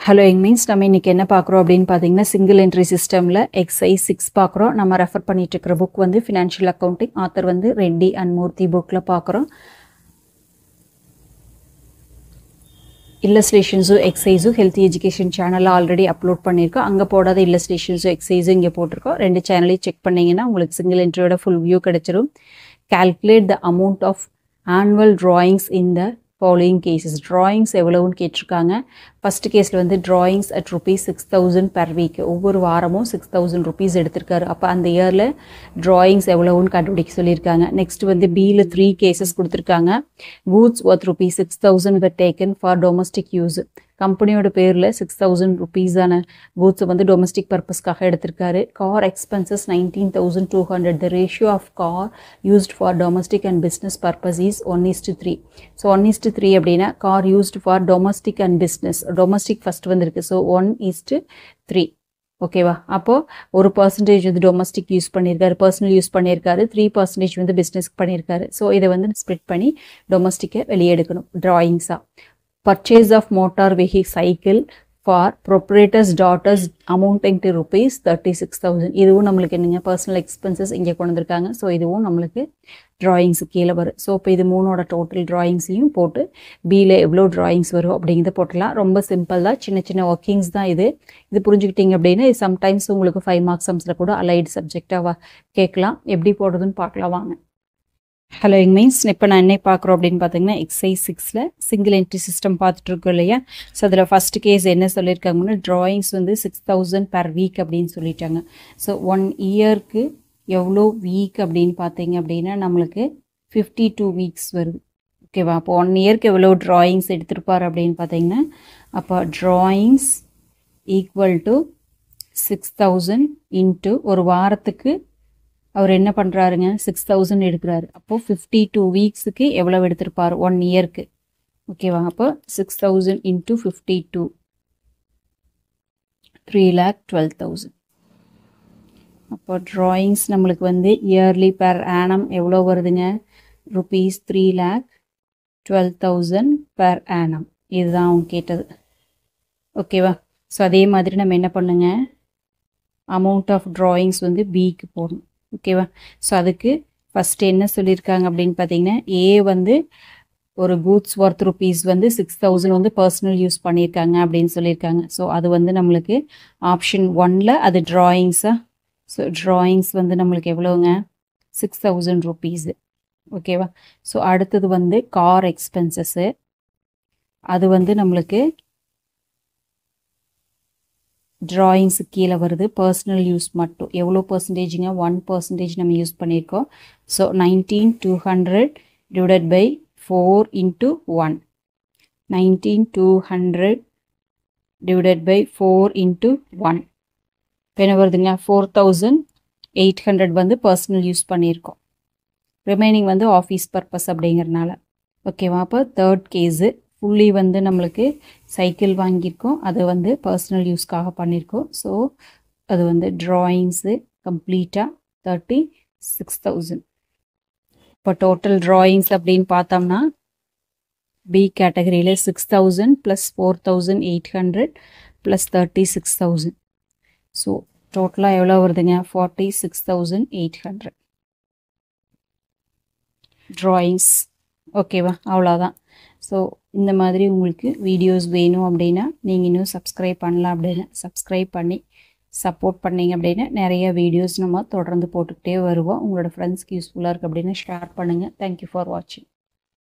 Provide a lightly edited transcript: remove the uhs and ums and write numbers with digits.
Hello, means நம்ம இன்னைக்கு என்ன பார்க்குறோம் அப்படின்னு பார்த்தீங்கன்னா சிங்கிள் என்ட்ரி சிஸ்டமில் எக்ஸைஸ் 6 பார்க்குறோம். நம்ம ரெஃபர் பண்ணிட்டு இருக்கிற புக் வந்து ஃபினான்ஷியல் அக்கௌண்டிங், ஆத்தர் வந்து ரெட்டி அண்ட் மூர்த்தி புக்கில் பார்க்குறோம். இல்லஸ்ட்ரேஷன்ஸும் எக்ஸைஸும் ஹெல்த்தி எஜுகேஷன் சேனலில் ஆல்ரெடி அப்லோட் பண்ணியிருக்கோம். அங்கே போடாத இல்லஸ்ட்ரேஷன்ஸும் எக்ஸைஸும் இங்கே போட்டிருக்கோம். ரெண்டு சேனலையும் செக் பண்ணிங்கன்னா உங்களுக்கு சிங்கிள் என்ட்ரியோட ஃபுல் வியூ கிடச்சிரும். Calculate the amount of annual drawings in the following cases. Drawings எவ்வளவுன்னு கேட்டிருக்காங்க. ஃபர்ஸ்ட் கேஸில் வந்து drawings at ₹6,000 per week. ஒவ்வொரு வாரமும் ₹6,000 எடுத்திருக்காரு. அப்போ அந்த இயரில் drawings எவ்வளவுன்னு கண்டுபிடிக்க சொல்லியிருக்காங்க. நெக்ஸ்ட் வந்து பியில் 3 கேசஸ் கொடுத்துருக்காங்க. Goods worth ₹6,000 were taken for domestic use. கம்பெனியோட பேரில் ₹6,000 கூட்ஸை வந்து டொமஸ்டிக் பர்பஸ்க்காக எடுத்திருக்காரு. Car expenses 19,200. The ratio of car used for domestic and business purpose is 1:3. So 1:3 அப்படின்னா car used for domestic and business. Domestic first வந்துருக்கு. So 1:3. ஓகேவா? அப்போது ஒரு பர்சன்டேஜ் வந்து டொமஸ்டிக் யூஸ் பண்ணியிருக்காரு, பர்சனல் யூஸ் பண்ணியிருக்காரு, 3% வந்து பிஸ்னஸ்க்கு பண்ணியிருக்காரு. ஸோ இதை வந்து ஸ்ப்ளிட் பண்ணி டொமஸ்டிக்கை வெளியே எடுக்கணும் ட்ராயிங்ஸாக. Purchase of motor vehicle cycle for proprietor's daughters amounting to ₹36,000. இதுவும் நம்மளுக்கு என்னங்க பர்சனல் எக்ஸ்பென்சஸ் இங்கே கொண்டு வந்திருக்காங்க. ஸோ இதுவும் நம்மளுக்கு ட்ராயிங்ஸ் கீழே வரும். ஸோ இப்போ இது மூணோட டோட்டல் ட்ராயிங்ஸையும் போட்டு பியில் எவ்வளோ ட்ராயிங்ஸ் வரும் அப்படிங்கிறத போட்டலாம். ரொம்ப சிம்பிள் தான், சின்ன சின்ன ஒர்க்கிங்ஸ் தான் இது. இது புரிஞ்சுக்கிட்டீங்க அப்படின்னா இது சம்டைம்ஸ் உங்களுக்கு 5 மார்க்ஸ் சம்ஸில் கூட அலைடு சப்ஜெக்டாக கேட்கலாம். எப்படி போடுறதுன்னு பார்க்கலாம் வாங்க. ஹலோ மீன்ஸ் இப்போ நான் என்ன பார்க்குறோம் அப்படின்னு பார்த்தீங்கன்னா எக்ஸைஸ் 6ல் சிங்கிள் என்ட்ரி சிஸ்டம் பார்த்துட்ருக்கோம் இல்லையா? ஸோ அதில் ஃபஸ்ட் கேஸ் என்ன சொல்லியிருக்காங்கன்னா ட்ராயிங்ஸ் வந்து 6,000 per week அப்படின்னு சொல்லிட்டாங்க. ஸோ 1 இயருக்கு எவ்வளோ வீக் அப்படின்னு பார்த்தீங்க அப்படின்னா நம்மளுக்கு 52 வீக்ஸ் வருது. ஓகேவா? அப்போ 1 இயருக்கு எவ்வளோ ட்ராயிங்ஸ் எடுத்திருப்பார் அப்படின்னு பார்த்தீங்கன்னா அப்போ ட்ராயிங்ஸ் ஈக்குவல் டு 6,000 இன்ட்டு ஒரு வாரத்துக்கு அவர் என்ன பண்ணுறாருங்க 6,000 எடுக்கிறாரு. அப்போது 52 வீக்ஸுக்கு எவ்வளோ எடுத்திருப்பார் 1 இயருக்கு? ஓகேவா? அப்போ 6,000 இன்ட்டு 52 3,12,000. அப்போ ட்ராயிங்ஸ் நம்மளுக்கு வந்து இயர்லி பெர் ஆனம் எவ்வளோ வருதுங்க? ₹3,12,000 per annum. இதுதான் அவங்க கேட்டது. ஓகேவா? ஸோ அதே மாதிரி நம்ம என்ன பண்ணுங்க, அமௌண்ட் ஆஃப் ட்ராயிங்ஸ் வந்து பிக்கு போடணும். ஓகேவா? ஸோ அதுக்கு ஃபஸ்ட்டு என்ன சொல்லியிருக்காங்க அப்படின்னு பார்த்தீங்கன்னா ஏ வந்து ஒரு கூட்ஸ் ஒர்த் ருபீஸ் வந்து 6,000 வந்து பர்சனல் யூஸ் பண்ணியிருக்காங்க அப்படின்னு சொல்லியிருக்காங்க. ஸோ அது வந்து நம்மளுக்கு ஆப்ஷன் 1ல் அது ட்ராயிங்ஸாக. ஸோ ட்ராயிங்ஸ் வந்து நம்மளுக்கு எவ்வளோங்க? ₹6,000. ஓகேவா? ஸோ அடுத்தது வந்து கார் எக்ஸ்பென்சஸ்ஸு. அது வந்து நம்மளுக்கு ட்ராயிங்ஸு கீழே வருது. பர்சனல் யூஸ் மட்டும் எவ்வளோ பர்சன்டேஜுங்க? 1% நம்ம யூஸ் பண்ணியிருக்கோம். So 19,200 divided by 4 into 1. 19,200 divided by 4 into 1 இப்போ என்ன வருதுங்க? 4,800 வந்து பர்சனல் யூஸ் பண்ணியிருக்கோம். ரிமைனிங் வந்து ஆஃபீஸ் பர்பஸ் அப்படிங்கிறனால. ஓகேவா? அப்போ தேர்ட் கேஸு ஃபுல்லி வந்து நம்மளுக்கு சைக்கிள் வாங்கியிருக்கோம், அது வந்து பர்சனல் யூஸ்க்காக பண்ணியிருக்கோம். ஸோ அது வந்து ட்ராயிங்ஸு கம்ப்ளீட்டாக 36,000. இப்போ டோட்டல் ட்ராயிங்ஸ் அப்படின்னு பார்த்தோம்னா பி கேட்டகரியில் 6,000 ப்ளஸ் 4,800 ப்ளஸ் 36,000. ஸோ டோட்டலாக எவ்வளோ வருதுங்க? 46,800 ட்ராயிங்ஸ். ஓகேவா? அவ்வளோதான். ஸோ இந்த மாதிரி உங்களுக்கு வீடியோஸ் வேணும் அப்படின்னா நீங்கள் இன்னும் சப்ஸ்கிரைப் பண்ணலாம் அப்படின்னா சப்ஸ்கிரைப் பண்ணி சப்போர்ட் பண்ணிங்க அப்படின்னா நிறைய வீடியோஸ் நம்ம தொடர்ந்து போட்டுக்கிட்டே வருவோம். உங்களோட ஃப்ரெண்ட்ஸ்க்கு யூஸ்ஃபுல்லாக இருக்குது அப்படின்னா ஷேர் பண்ணுங்கள். தேங்க்யூ ஃபார் வாட்சிங்.